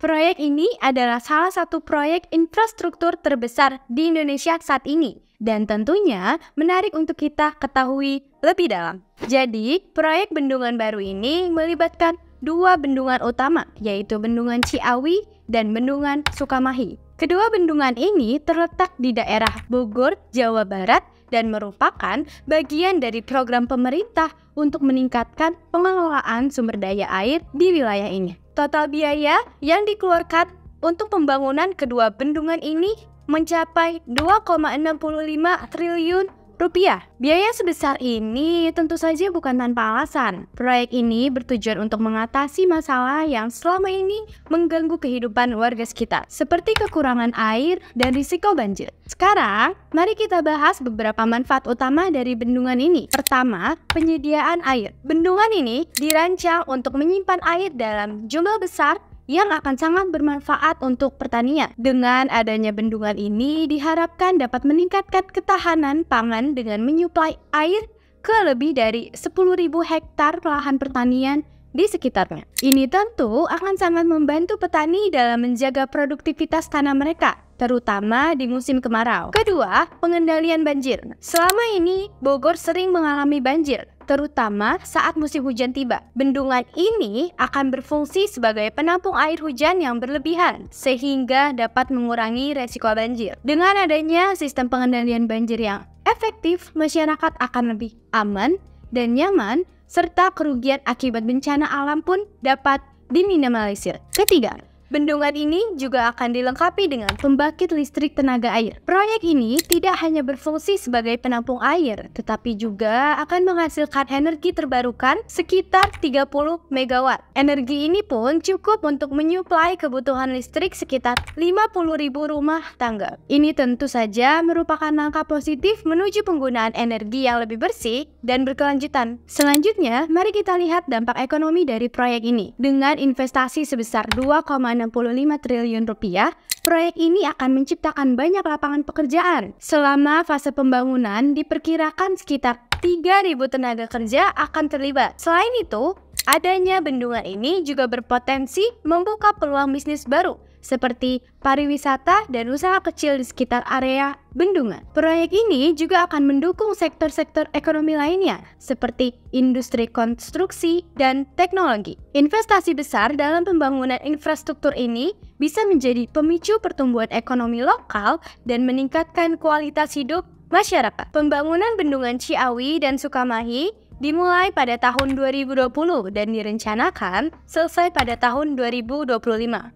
Proyek ini adalah salah satu proyek infrastruktur terbesar di Indonesia saat ini dan tentunya menarik untuk kita ketahui lebih dalam. Jadi, proyek bendungan baru ini melibatkan dua bendungan utama, yaitu Bendungan Ciawi dan Bendungan Sukamahi. Kedua bendungan ini terletak di daerah Bogor, Jawa Barat, dan merupakan bagian dari program pemerintah untuk meningkatkan pengelolaan sumber daya air di wilayah ini. Total biaya yang dikeluarkan untuk pembangunan kedua bendungan ini mencapai 2,65 triliun rupiah. Biaya sebesar ini tentu saja bukan tanpa alasan. Proyek ini bertujuan untuk mengatasi masalah yang selama ini mengganggu kehidupan warga sekitar, seperti kekurangan air dan risiko banjir. Sekarang, mari kita bahas beberapa manfaat utama dari bendungan ini. Pertama, penyediaan air. Bendungan ini dirancang untuk menyimpan air dalam jumlah besar yang akan sangat bermanfaat untuk pertanian. Dengan adanya bendungan ini diharapkan dapat meningkatkan ketahanan pangan dengan menyuplai air ke lebih dari 10.000 hektar lahan pertanian di sekitarnya. Ini tentu akan sangat membantu petani dalam menjaga produktivitas tanah mereka, terutama di musim kemarau. Kedua, pengendalian banjir. Selama ini, Bogor sering mengalami banjir, terutama saat musim hujan tiba. Bendungan ini akan berfungsi sebagai penampung air hujan yang berlebihan, sehingga dapat mengurangi resiko banjir. Dengan adanya sistem pengendalian banjir yang efektif, masyarakat akan lebih aman dan nyaman, serta kerugian akibat bencana alam pun dapat diminimalisir. Ketiga, bendungan ini juga akan dilengkapi dengan pembangkit listrik tenaga air. Proyek ini tidak hanya berfungsi sebagai penampung air, tetapi juga akan menghasilkan energi terbarukan sekitar 30 MW. Energi ini pun cukup untuk menyuplai kebutuhan listrik sekitar 50.000 rumah tangga. Ini tentu saja merupakan langkah positif menuju penggunaan energi yang lebih bersih dan berkelanjutan. Selanjutnya, mari kita lihat dampak ekonomi dari proyek ini. Dengan investasi sebesar 2,65 triliun rupiah, proyek ini akan menciptakan banyak lapangan pekerjaan. Selama fase pembangunan, diperkirakan sekitar 3.000 tenaga kerja akan terlibat. Selain itu, adanya bendungan ini juga berpotensi membuka peluang bisnis baru, seperti pariwisata dan usaha kecil di sekitar area bendungan. Proyek ini juga akan mendukung sektor-sektor ekonomi lainnya, seperti industri konstruksi dan teknologi. Investasi besar dalam pembangunan infrastruktur ini bisa menjadi pemicu pertumbuhan ekonomi lokal dan meningkatkan kualitas hidup masyarakat. Pembangunan bendungan Ciawi dan Sukamahi dimulai pada tahun 2020 dan direncanakan selesai pada tahun 2025.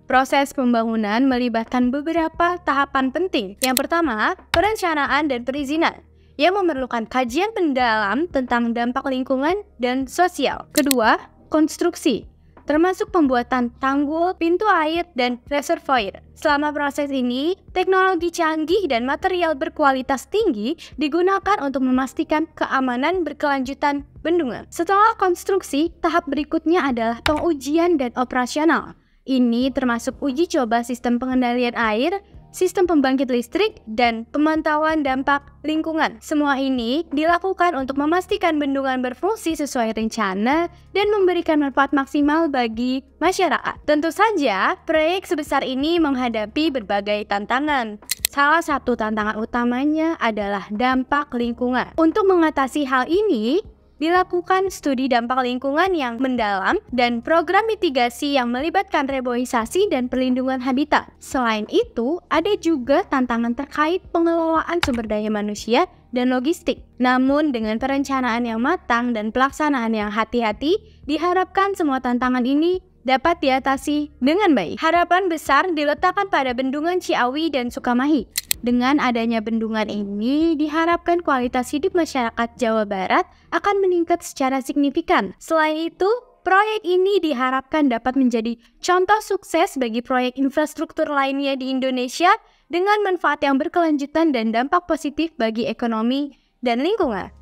Proses pembangunan melibatkan beberapa tahapan penting. Yang pertama, perencanaan dan perizinan yang memerlukan kajian mendalam tentang dampak lingkungan dan sosial. Kedua, konstruksi, termasuk pembuatan tanggul, pintu air, dan reservoir. Selama proses ini, teknologi canggih dan material berkualitas tinggi digunakan untuk memastikan keamanan berkelanjutan bendungan. Setelah konstruksi, tahap berikutnya adalah pengujian dan operasional. Ini termasuk uji coba sistem pengendalian air, sistem pembangkit listrik, dan pemantauan dampak lingkungan. Semua ini dilakukan untuk memastikan bendungan berfungsi sesuai rencana dan memberikan manfaat maksimal bagi masyarakat. Tentu saja, proyek sebesar ini menghadapi berbagai tantangan. Salah satu tantangan utamanya adalah dampak lingkungan. Untuk mengatasi hal ini, dilakukan studi dampak lingkungan yang mendalam dan program mitigasi yang melibatkan reboisasi dan perlindungan habitat. Selain itu, ada juga tantangan terkait pengelolaan sumber daya manusia dan logistik. Namun, dengan perencanaan yang matang dan pelaksanaan yang hati-hati, diharapkan semua tantangan ini dapat diatasi dengan baik. Harapan besar diletakkan pada bendungan Ciawi dan Sukamahi. Dengan adanya bendungan ini, diharapkan kualitas hidup masyarakat Jawa Barat akan meningkat secara signifikan. Selain itu, proyek ini diharapkan dapat menjadi contoh sukses bagi proyek infrastruktur lainnya di Indonesia dengan manfaat yang berkelanjutan dan dampak positif bagi ekonomi dan lingkungan.